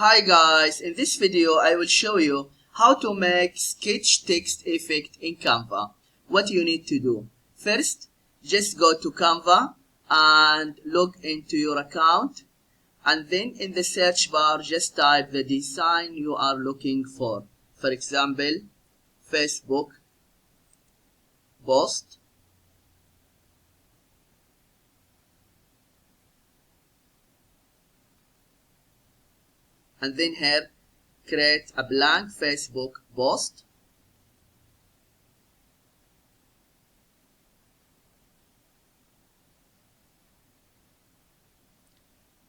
Hi guys, in this video I will show you how to make sketch text effect in Canva. What you need to do. First, just go to Canva and log into your account, and then in the search bar just type the design you are looking for. For example, Facebook post. And then here, create a blank Facebook post.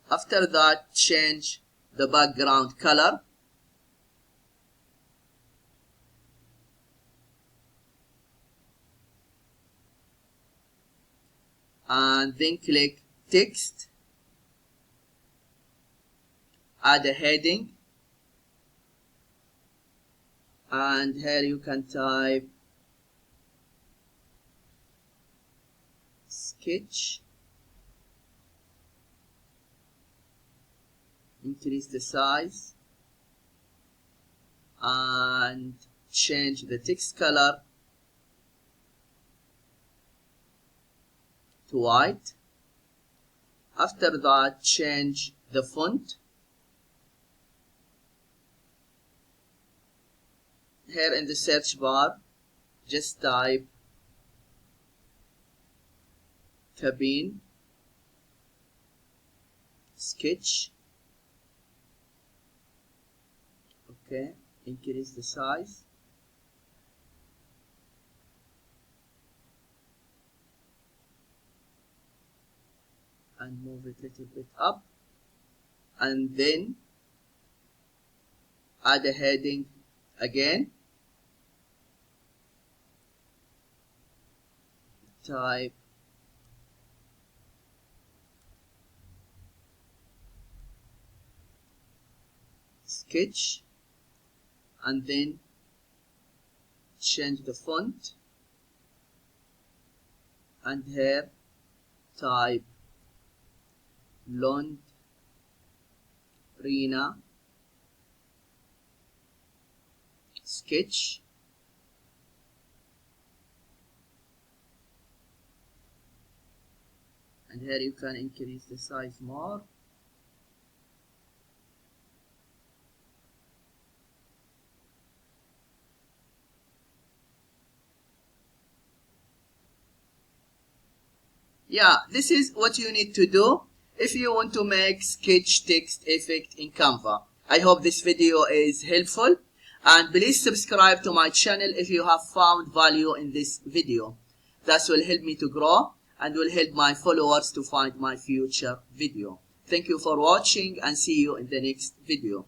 After that, change the background color. And then click text. Add a heading. And here you can type sketch. Increase the size and change the text color to white. After that, change the font. Here in the search bar, just type cabin sketch. Okay, increase the size. And move it a little bit up. And then add a heading again. Type sketch. And then change the font, and here type Londrina sketch. And here you can increase the size more. Yeah, this is what you need to do if you want to make sketch text effect in Canva. I hope this video is helpful, and please subscribe to my channel if you have found value in this video. That will help me to grow and will help my followers to find my future video. Thank you for watching, and see you in the next video.